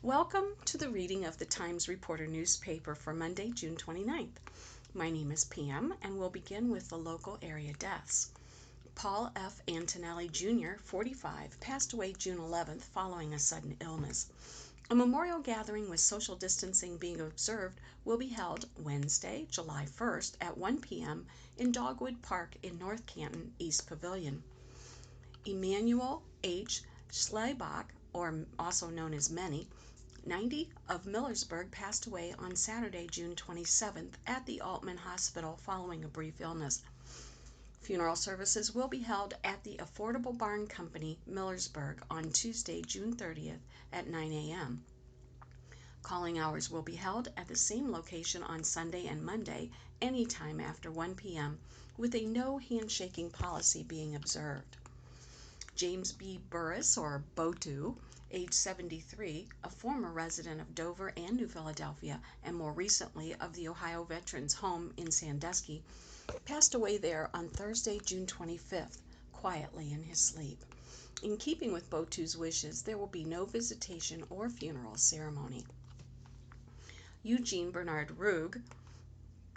Welcome to the reading of the Times Reporter newspaper for Monday, June 29th. My name is Pam, and we'll begin with the local area deaths. Paul F. Antonelli Jr., 45, passed away June 11th following a sudden illness. A memorial gathering with social distancing being observed will be held Wednesday, July 1st at 1 p.m. in Dogwood Park in North Canton, East Pavilion. Emmanuel H. Schlebach, or also known as Manny, 90, of Millersburg, passed away on Saturday, June 27th at the Altman Hospital following a brief illness. Funeral services will be held at the Affordable Barn Company, Millersburg, on Tuesday, June 30th at 9 a.m. Calling hours will be held at the same location on Sunday and Monday, anytime after 1 p.m., with a no handshaking policy being observed. James B. Burris, or Botu, age 73, a former resident of Dover and New Philadelphia, and more recently of the Ohio Veterans Home in Sandusky, passed away there on Thursday, June 25th, quietly in his sleep. In keeping with Botu's wishes, there will be no visitation or funeral ceremony. Eugene Bernard Rugh,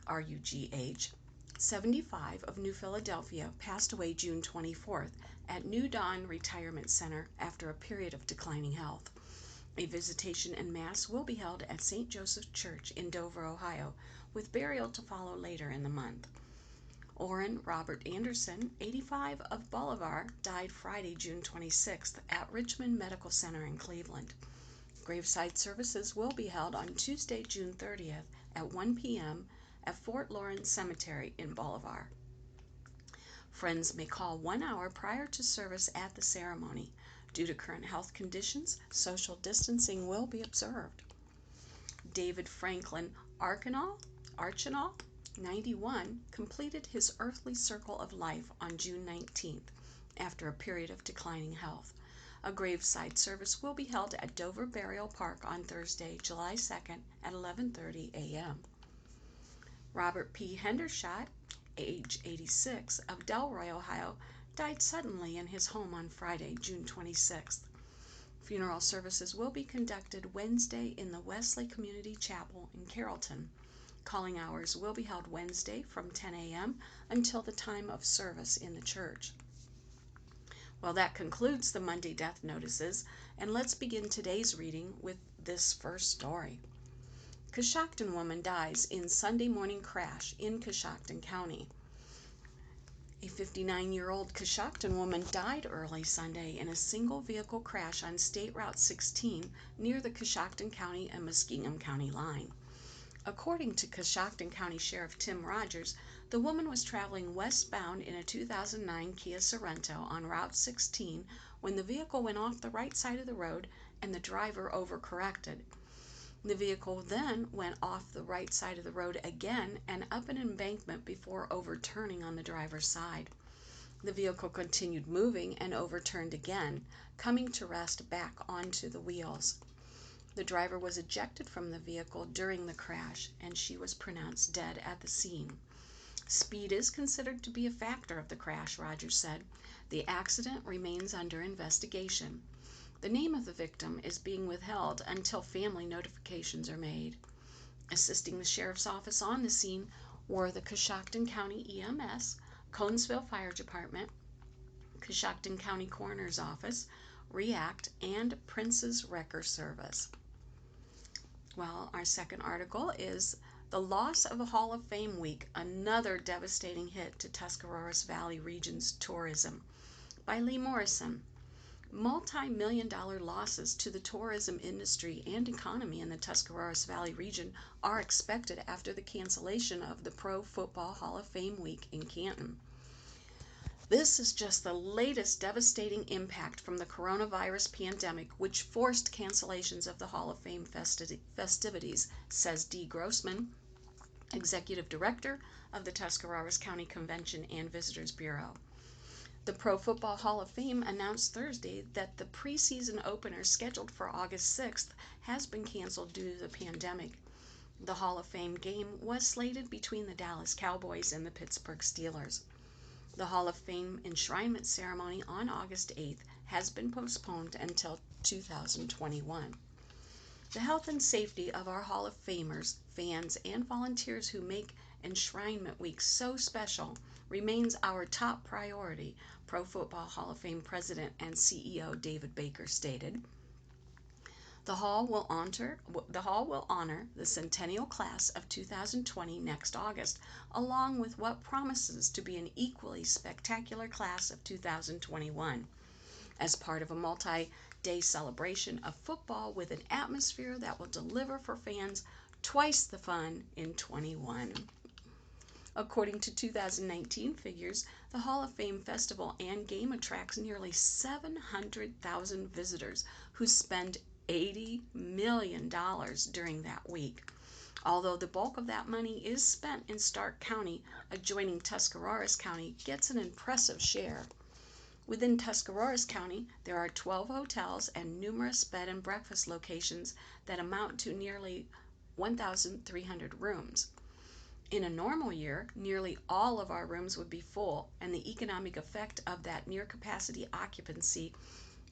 R-U-G-H, 75, of New Philadelphia, passed away June 24th at New Dawn Retirement Center after a period of declining health. A visitation and mass will be held at St. Joseph Church in Dover, Ohio, with burial to follow later in the month. Orrin Robert Anderson, 85, of Bolivar, died Friday, June 26th at Richmond Medical Center in Cleveland. Graveside services will be held on Tuesday, June 30th at 1 p.m. at Fort Lawrence Cemetery in Bolivar. Friends may call 1 hour prior to service at the ceremony. Due to current health conditions, social distancing will be observed. David Franklin Archinal, 91, completed his earthly circle of life on June 19th after a period of declining health. A graveside service will be held at Dover Burial Park on Thursday, July 2nd at 11:30 a.m. Robert P. Hendershot, age 86, of Delroy, Ohio, died suddenly in his home on Friday, June 26th. Funeral services will be conducted Wednesday in the Wesley Community Chapel in Carrollton. Calling hours will be held Wednesday from 10 a.m. until the time of service in the church. Well, that concludes the Monday death notices, and let's begin today's reading with this first story. Coshocton woman dies in Sunday morning crash in Coshocton County. A 59-year-old Coshocton woman died early Sunday in a single vehicle crash on State Route 16 near the Coshocton County and Muskingum County line. According to Coshocton County Sheriff Tim Rogers, the woman was traveling westbound in a 2009 Kia Sorento on Route 16 when the vehicle went off the right side of the road and the driver overcorrected. The vehicle then went off the right side of the road again and up an embankment before overturning on the driver's side. The vehicle continued moving and overturned again, coming to rest back onto the wheels. The driver was ejected from the vehicle during the crash, and she was pronounced dead at the scene. Speed is considered to be a factor of the crash, Rogers said. The accident remains under investigation. The name of the victim is being withheld until family notifications are made. Assisting the sheriff's office on the scene were the Coshocton County EMS, Conesville Fire Department, Coshocton County Coroner's Office, REACT, and Prince's Wrecker Service. Well, our second article is The Loss of a Hall of Fame Week, Another Devastating Hit to Tuscarawas Valley Region's Tourism, by Lee Morrison. Multi-million-dollar losses to the tourism industry and economy in the Tuscarawas Valley region are expected after the cancellation of the Pro Football Hall of Fame Week in Canton. This is just the latest devastating impact from the coronavirus pandemic, which forced cancellations of the Hall of Fame festivities, says Dee Grossman, Executive Director of the Tuscarawas County Convention and Visitors Bureau. The Pro Football Hall of Fame announced Thursday that the preseason opener scheduled for August 6th has been canceled due to the pandemic. The Hall of Fame game was slated between the Dallas Cowboys and the Pittsburgh Steelers. The Hall of Fame enshrinement ceremony on August 8th has been postponed until 2021. The health and safety of our Hall of Famers, fans, and volunteers who make Enshrinement Week so special remains our top priority, Pro Football Hall of Fame President and CEO David Baker stated. The Hall will honor the Centennial Class of 2020 next August, along with what promises to be an equally spectacular Class of 2021, as part of a multi-day celebration of football with an atmosphere that will deliver for fans twice the fun in 21. According to 2019 figures, the Hall of Fame Festival and game attracts nearly 700,000 visitors who spend $80 million during that week. Although the bulk of that money is spent in Stark County, adjoining Tuscarawas County gets an impressive share. Within Tuscarawas County, there are 12 hotels and numerous bed and breakfast locations that amount to nearly 1,300 rooms. In a normal year, nearly all of our rooms would be full, and the economic effect of that near capacity occupancy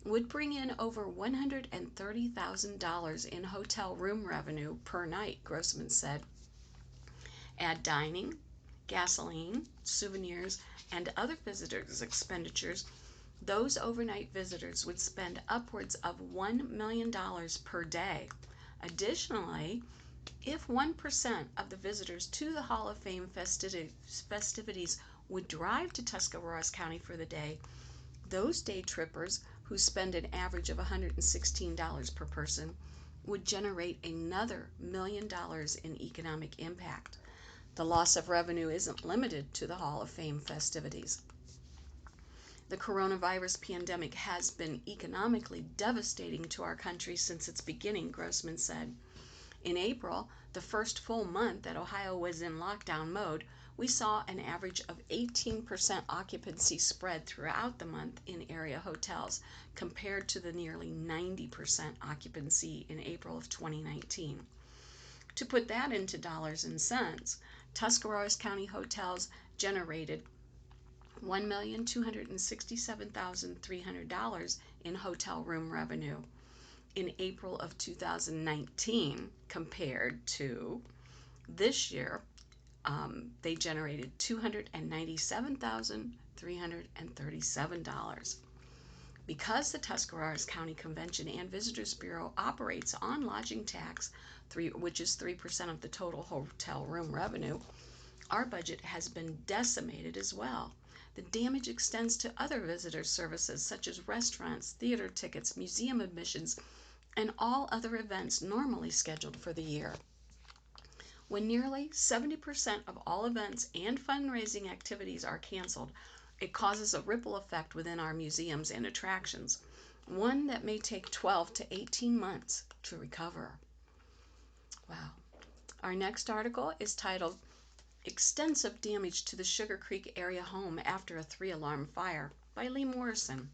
would bring in over $130,000 in hotel room revenue per night, Grossman said. Add dining, gasoline, souvenirs, and other visitors' expenditures, those overnight visitors would spend upwards of $1 million per day. Additionally, if 1% of the visitors to the Hall of Fame festivities would drive to Tuscarawas County for the day, those day trippers, who spend an average of $116 per person, would generate another $1 million in economic impact. The loss of revenue isn't limited to the Hall of Fame festivities. The coronavirus pandemic has been economically devastating to our country since its beginning, Grossman said. In April, the first full month that Ohio was in lockdown mode, we saw an average of 18% occupancy spread throughout the month in area hotels, compared to the nearly 90% occupancy in April of 2019. To put that into dollars and cents, Tuscarawas County hotels generated $1,267,300 in hotel room revenue in April of 2019, compared to this year, they generated $297,337. Because the Tuscarawas County Convention and Visitors Bureau operates on lodging tax, which is 3% of the total hotel room revenue, our budget has been decimated as well. The damage extends to other visitor services such as restaurants, theater tickets, museum admissions, and all other events normally scheduled for the year. When nearly 70% of all events and fundraising activities are canceled, it causes a ripple effect within our museums and attractions, one that may take 12 to 18 months to recover. Wow. Our next article is titled, Extensive Damage to the Sugar Creek Area Home After a 3-Alarm Fire by Lee Morrison.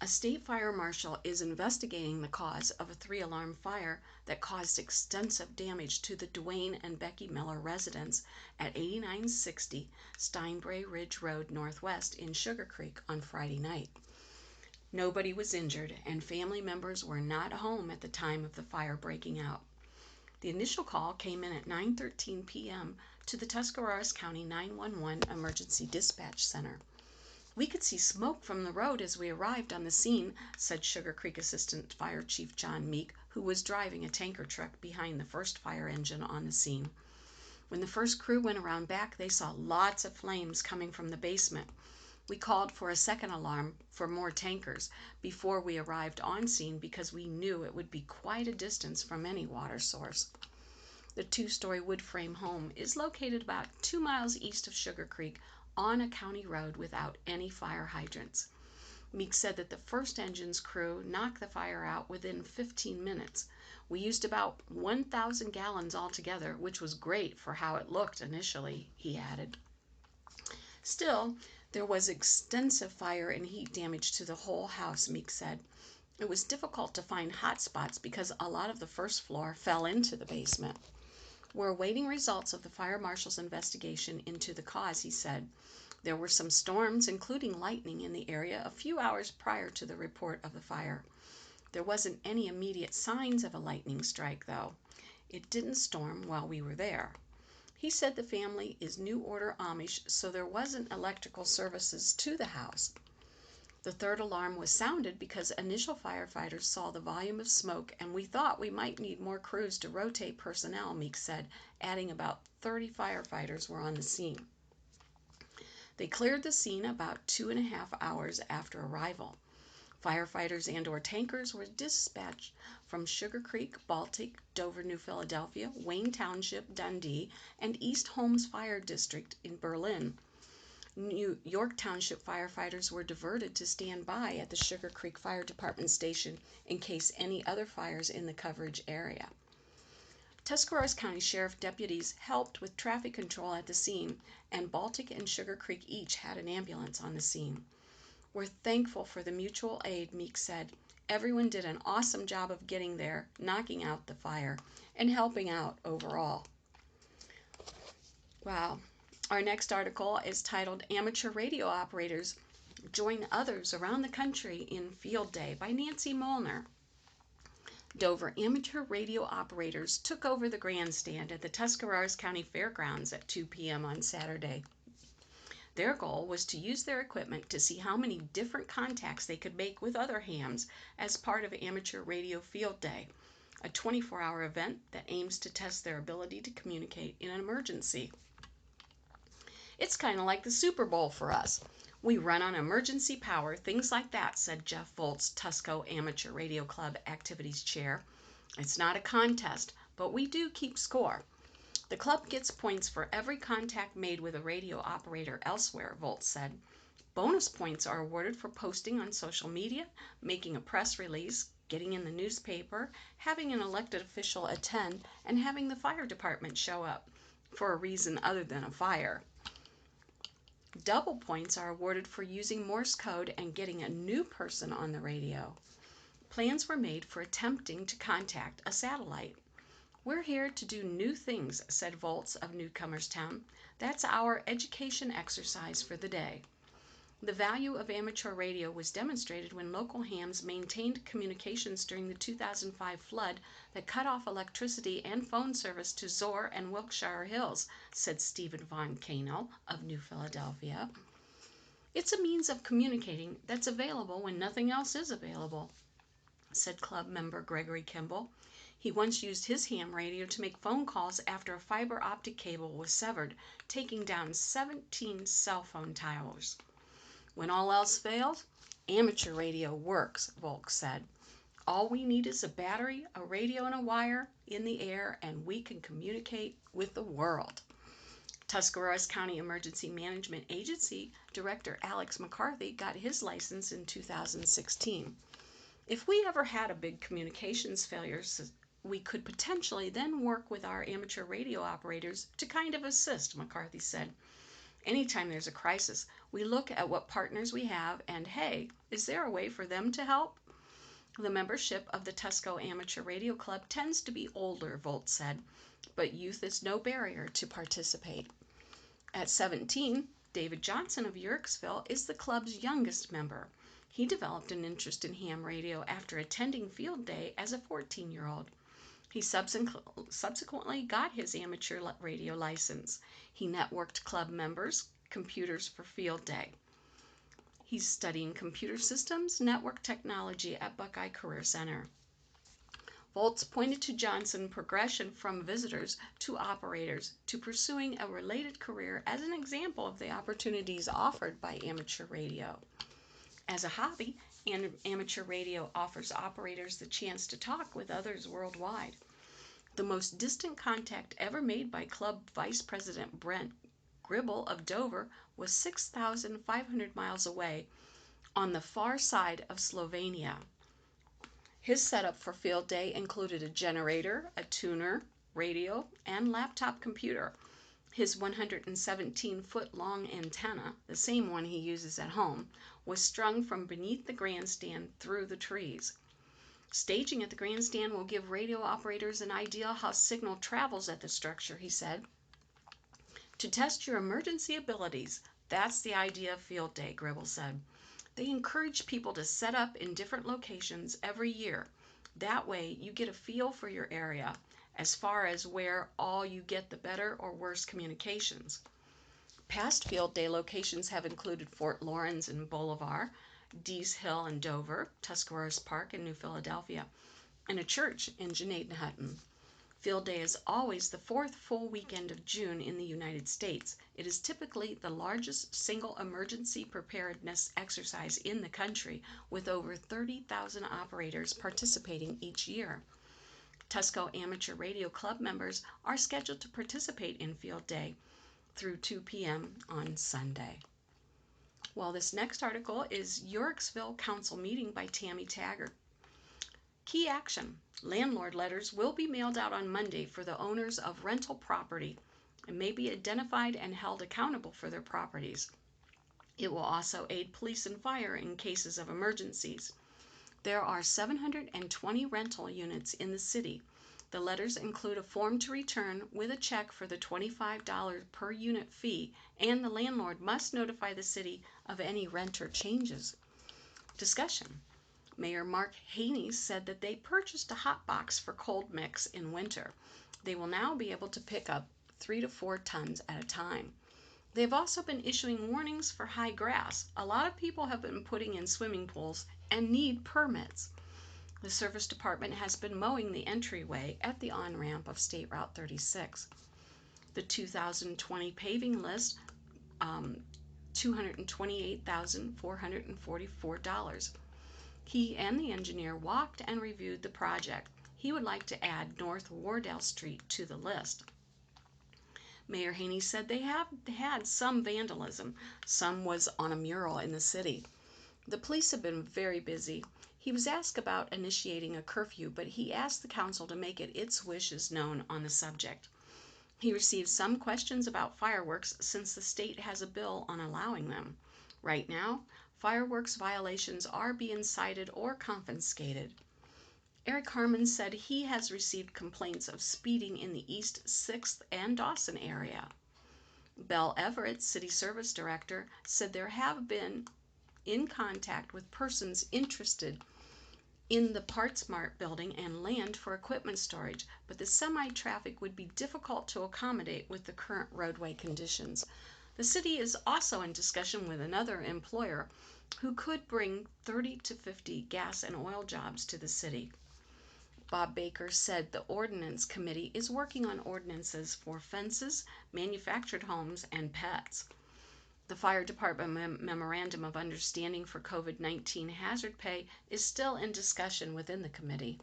A state fire marshal is investigating the cause of a 3-alarm fire that caused extensive damage to the Dwayne and Becky Miller residence at 8960 Steinbray Ridge Road Northwest in Sugar Creek on Friday night. Nobody was injured, and family members were not home at the time of the fire breaking out. The initial call came in at 9:13 p.m. to the Tuscarawas County 911 Emergency Dispatch Center. We could see smoke from the road as we arrived on the scene, said Sugar Creek Assistant Fire Chief John Meek, who was driving a tanker truck behind the first fire engine on the scene. When the first crew went around back, they saw lots of flames coming from the basement. We called for a second alarm for more tankers before we arrived on scene because we knew it would be quite a distance from any water source. The 2-story wood frame home is located about 2 miles east of Sugar Creek on a county road without any fire hydrants. Meek said that the first engine's crew knocked the fire out within 15 minutes. We used about 1,000 gallons altogether, which was great for how it looked initially, he added. Still, there was extensive fire and heat damage to the whole house, Meek said. It was difficult to find hot spots because a lot of the first floor fell into the basement. We're awaiting results of the fire marshal's investigation into the cause, he said. There were some storms, including lightning, in the area a few hours prior to the report of the fire. There wasn't any immediate signs of a lightning strike, though. It didn't storm while we were there. He said the family is New Order Amish, so there wasn't electrical services to the house. The third alarm was sounded because initial firefighters saw the volume of smoke, and we thought we might need more crews to rotate personnel, Meeks said, adding about 30 firefighters were on the scene. They cleared the scene about 2.5 hours after arrival. Firefighters and/or tankers were dispatched from Sugar Creek, Baltic, Dover, New Philadelphia, Wayne Township, Dundee, and East Holmes Fire District in Berlin. New York Township firefighters were diverted to stand by at the Sugar Creek Fire Department station in case any other fires in the coverage area. Tuscarawas County Sheriff deputies helped with traffic control at the scene, and Baltic and Sugar Creek each had an ambulance on the scene. We're thankful for the mutual aid, Meeks said. Everyone did an awesome job of getting there, knocking out the fire, and helping out overall. Wow. Our next article is titled Amateur Radio Operators Join Others Around the Country in Field Day by Nancy Molnar. Dover amateur radio operators took over the grandstand at the Tuscarawas County Fairgrounds at 2 p.m. on Saturday. Their goal was to use their equipment to see how many different contacts they could make with other hams as part of Amateur Radio Field Day, a 24-hour event that aims to test their ability to communicate in an emergency. It's kind of like the Super Bowl for us. We run on emergency power, things like that, said Jeff Volz, Tusco Amateur Radio Club Activities Chair. It's not a contest, but we do keep score. The club gets points for every contact made with a radio operator elsewhere, Volz said. Bonus points are awarded for posting on social media, making a press release, getting in the newspaper, having an elected official attend, and having the fire department show up for a reason other than a fire. Double points are awarded for using Morse code and getting a new person on the radio. Plans were made for attempting to contact a satellite. We're here to do new things, said Volz of Newcomerstown. That's our education exercise for the day. The value of amateur radio was demonstrated when local hams maintained communications during the 2005 flood that cut off electricity and phone service to Zoar and Wilkshire Hills, said Stephen Von Kano of New Philadelphia. It's a means of communicating that's available when nothing else is available, said club member Gregory Kimball. He once used his ham radio to make phone calls after a fiber optic cable was severed, taking down 17 cell phone towers. When all else fails, amateur radio works, Volk said. All we need is a battery, a radio, and a wire in the air, and we can communicate with the world. Tuscarawas County Emergency Management Agency Director Alex McCarthy got his license in 2016. If we ever had a big communications failure, we could potentially then work with our amateur radio operators to kind of assist, McCarthy said. Anytime there's a crisis, we look at what partners we have and, hey, is there a way for them to help? The membership of the Tusco Amateur Radio Club tends to be older, Volt said, but youth is no barrier to participate. At 17, David Johnson of Yerkesville is the club's youngest member. He developed an interest in ham radio after attending Field Day as a 14-year-old. He subsequently got his amateur radio license. He networked club members, computers for Field Day. He's studying computer systems, network technology at Buckeye Career Center. Volz pointed to Johnson's progression from visitors to operators to pursuing a related career as an example of the opportunities offered by amateur radio. As a hobby, amateur radio offers operators the chance to talk with others worldwide. The most distant contact ever made by Club Vice President Brent Gribble of Dover was 6,500 miles away on the far side of Slovenia. His setup for Field Day included a generator, a tuner, radio, and laptop computer. His 117-foot-long antenna, the same one he uses at home, was strung from beneath the grandstand through the trees. Staging at the grandstand will give radio operators an idea how signal travels at the structure, he said. To test your emergency abilities, that's the idea of Field Day, Gribble said. They encourage people to set up in different locations every year. That way you get a feel for your area as far as where all you get the better or worse communications. Past field day locations have included Fort Lawrence and Bolivar, Dees Hill and Dover, Tuscarawas Park in New Philadelphia, and a church in Janadenhutton. Field Day is always the fourth full weekend of June in the United States. It is typically the largest single emergency preparedness exercise in the country, with over 30,000 operators participating each year. Tusco Amateur Radio Club members are scheduled to participate in Field Day through 2 p.m. on Sunday. Well, this next article is Yorksville Council Meeting by Tammy Taggart. Key action. Landlord letters will be mailed out on Monday for the owners of rental property and may be identified and held accountable for their properties. It will also aid police and fire in cases of emergencies. There are 720 rental units in the city. The letters include a form to return with a check for the $25 per unit fee, and the landlord must notify the city of any renter changes. Discussion. Mayor Mark Haney said that they purchased a hot box for cold mix in winter. They will now be able to pick up 3 to 4 tons at a time. They've also been issuing warnings for high grass. A lot of people have been putting in swimming pools and need permits. The service department has been mowing the entryway at the on-ramp of State Route 36. The 2020 paving list, $228,444. He and the engineer walked and reviewed the project. He would like to add North Wardell Street to the list. Mayor Haney said they have had some vandalism. Some was on a mural in the city. The police have been very busy. He was asked about initiating a curfew, but he asked the council to make its wishes known on the subject. He received some questions about fireworks since the state has a bill on allowing them. Right now, fireworks violations are being cited or confiscated. Eric Harmon said he has received complaints of speeding in the East 6th and Dawson area. Belle Everett, city service director, said there have been in contact with persons interested in the PartsMart building and land for equipment storage, but the semi-traffic would be difficult to accommodate with the current roadway conditions. The city is also in discussion with another employer who could bring 30 to 50 gas and oil jobs to the city. Bob Baker said the ordinance committee is working on ordinances for fences, manufactured homes, and pets. The fire department memorandum of understanding for COVID-19 hazard pay is still in discussion within the committee.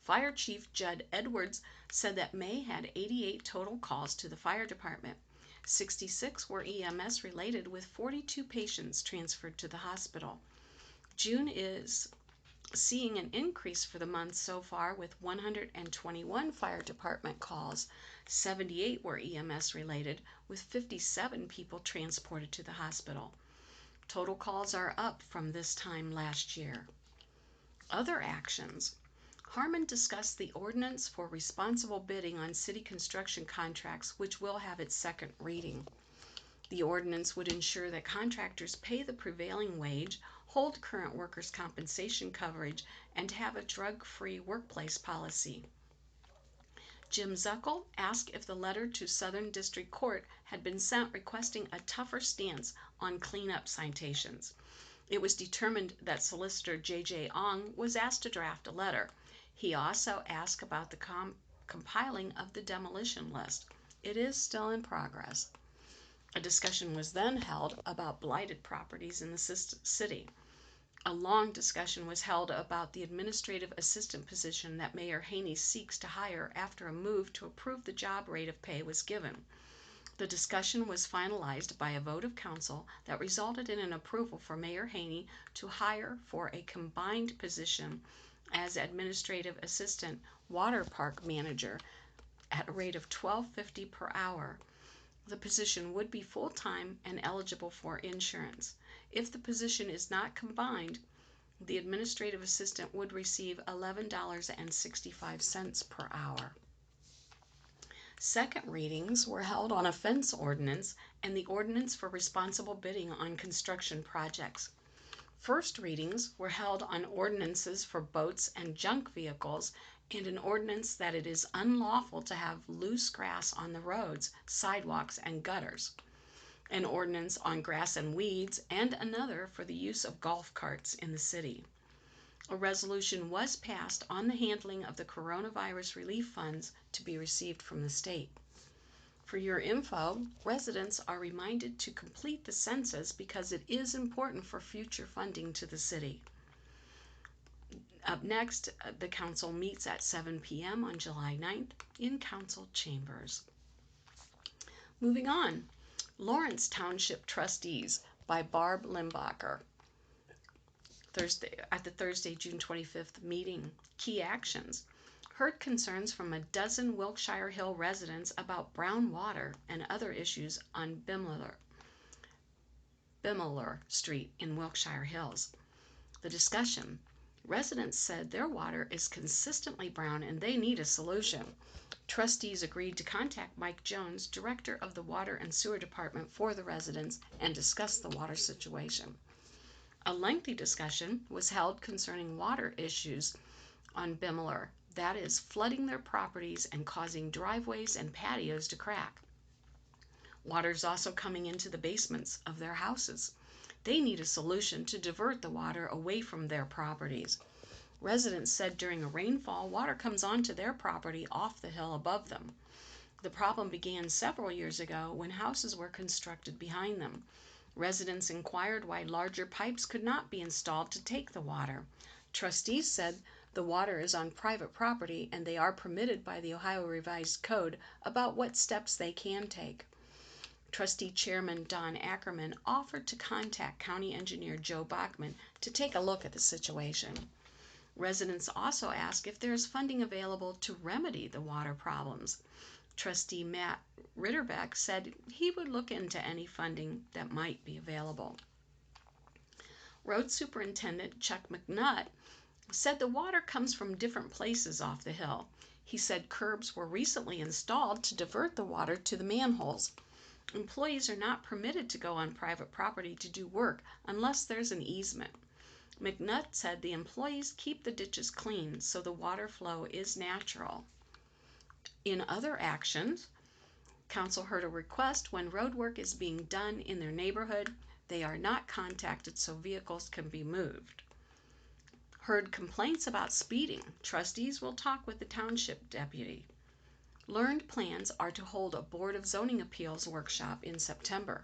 Fire Chief Judd Edwards said that May had 88 total calls to the fire department. 66 were EMS related, with 42 patients transferred to the hospital. June is seeing an increase for the month so far, with 121 fire department calls. 78 were EMS related, with 57 people transported to the hospital. Total calls are up from this time last year. Other actions. Harmon discussed the ordinance for responsible bidding on city construction contracts, which will have its second reading. The ordinance would ensure that contractors pay the prevailing wage, hold current workers' compensation coverage, and have a drug-free workplace policy. Jim Zuckel asked if the letter to Southern District Court had been sent requesting a tougher stance on cleanup citations. It was determined that Solicitor J.J. Ong was asked to draft a letter. He also asked about the compiling of the demolition list. It is still in progress. A discussion was then held about blighted properties in the city. A long discussion was held about the administrative assistant position that Mayor Haney seeks to hire after a move to approve the job rate of pay was given. The discussion was finalized by a vote of council that resulted in an approval for Mayor Haney to hire for a combined position as administrative assistant water park manager at a rate of $12.50 per hour. The position would be full-time and eligible for insurance. If the position is not combined, the administrative assistant would receive $11.65 per hour. Second readings were held on a fence ordinance and the ordinance for responsible bidding on construction projects. First readings were held on ordinances for boats and junk vehicles and an ordinance that it is unlawful to have loose grass on the roads, sidewalks, and gutters, an ordinance on grass and weeds, and another for the use of golf carts in the city. A resolution was passed on the handling of the coronavirus relief funds to be received from the state. For your info, residents are reminded to complete the census because it is important for future funding to the city. Up next, the council meets at 7 p.m. on July 9th in council chambers. Moving on, Lawrence Township Trustees by Barb Limbacher. At the Thursday, June 25th meeting, key actions. Heard concerns from a dozen Wilkshire Hill residents about brown water and other issues on Bimmeler Street in Wilkshire Hills. The discussion. Residents said their water is consistently brown and they need a solution. Trustees agreed to contact Mike Jones, director of the Water and Sewer Department, for the residents and discuss the water situation. A lengthy discussion was held concerning water issues on Bimmeler, that is, flooding their properties and causing driveways and patios to crack. Water is also coming into the basements of their houses. They need a solution to divert the water away from their properties. Residents said during a rainfall, water comes onto their property off the hill above them. The problem began several years ago when houses were constructed behind them. Residents inquired why larger pipes could not be installed to take the water. Trustees said the water is on private property and they are permitted by the Ohio Revised Code about what steps they can take. Trustee Chairman Don Ackerman offered to contact County Engineer Joe Bachman to take a look at the situation. Residents also asked if there is funding available to remedy the water problems. Trustee Matt Ritterbeck said he would look into any funding that might be available. Road Superintendent Chuck McNutt said the water comes from different places off the hill. He said curbs were recently installed to divert the water to the manholes. Employees are not permitted to go on private property to do work unless there's an easement. McNutt said the employees keep the ditches clean so the water flow is natural. In other actions, Council heard a request when road work is being done in their neighborhood, they are not contacted so vehicles can be moved. Heard complaints about speeding, trustees will talk with the township deputy. Learned plans are to hold a Board of Zoning Appeals workshop in September.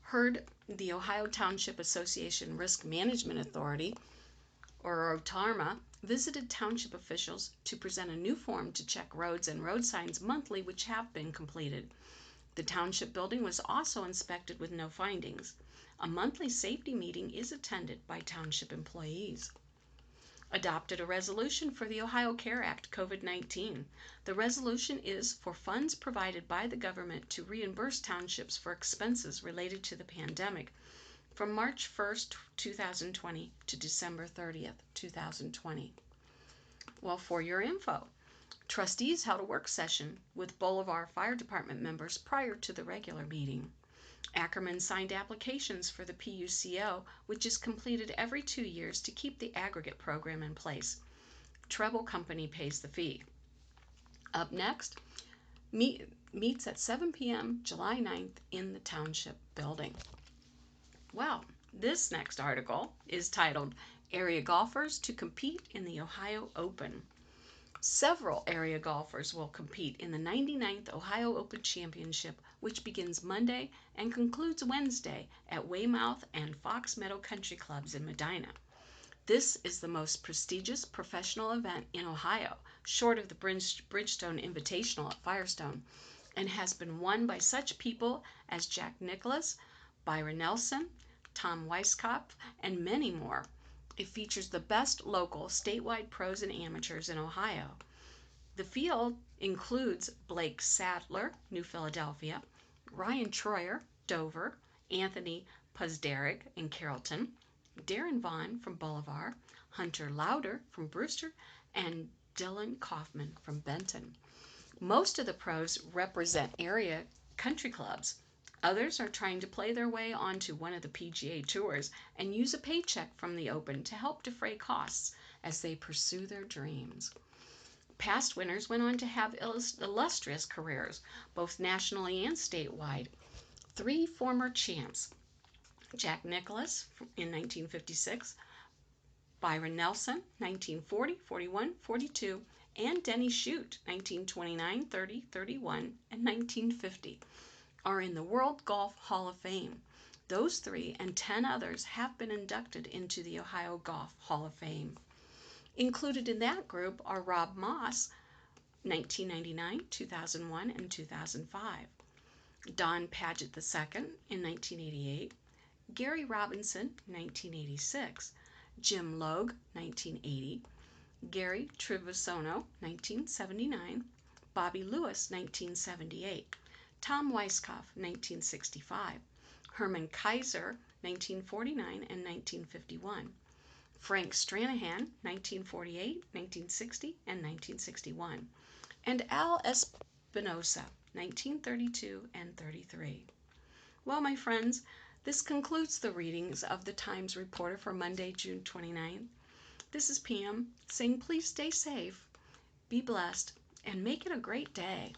Heard the Ohio Township Association Risk Management Authority, or OTARMA, visited township officials to present a new form to check roads and road signs monthly, which have been completed. The township building was also inspected with no findings. A monthly safety meeting is attended by township employees. Adopted a resolution for the Ohio CARE Act COVID-19. The resolution is for funds provided by the government to reimburse townships for expenses related to the pandemic from March 1st, 2020 to December 30th, 2020. Well, for your info, trustees held a work session with Bolivar Fire Department members prior to the regular meeting. Ackerman signed applications for the PUCO, which is completed every 2 years to keep the aggregate program in place. Treble Company pays the fee. Up next, meets at 7 p.m. July 9th in the Township Building. Well, this next article is titled Area Golfers to Compete in the Ohio Open. Several area golfers will compete in the 99th Ohio Open Championship, which begins Monday and concludes Wednesday at Weymouth and Fox Meadow Country Clubs in Medina. This is the most prestigious professional event in Ohio, short of the Bridgestone Invitational at Firestone, and has been won by such people as Jack Nicklaus, Byron Nelson, Tom Weiskopf, and many more. It features the best local, statewide pros and amateurs in Ohio. The field includes Blake Sadler, New Philadelphia, Ryan Troyer, Dover, Anthony Puzderick in Carrollton, Darren Vaughn from Bolivar, Hunter Lauder from Brewster, and Dylan Kaufman from Benton. Most of the pros represent area country clubs. Others are trying to play their way onto one of the PGA tours and use a paycheck from the Open to help defray costs as they pursue their dreams. Past winners went on to have illustrious careers, both nationally and statewide. Three former champs, Jack Nicklaus in 1956, Byron Nelson, 1940, 41, 42, and Denny Shute, 1929, 30, 31, and 1950, are in the World Golf Hall of Fame. Those three and 10 others have been inducted into the Ohio Golf Hall of Fame. Included in that group are Rob Moss, 1999, 2001, and 2005, Don Paget II in 1988, Gary Robinson, 1986, Jim Logue, 1980, Gary Trivisono, 1979, Bobby Lewis, 1978, Tom Weiskopf, 1965, Herman Kaiser, 1949 and 1951, Frank Stranahan, 1948, 1960, and 1961, and Al Espinosa, 1932 and 33. Well, my friends, this concludes the readings of the Times Reporter for Monday, June 29th. This is Pam saying please stay safe, be blessed, and make it a great day.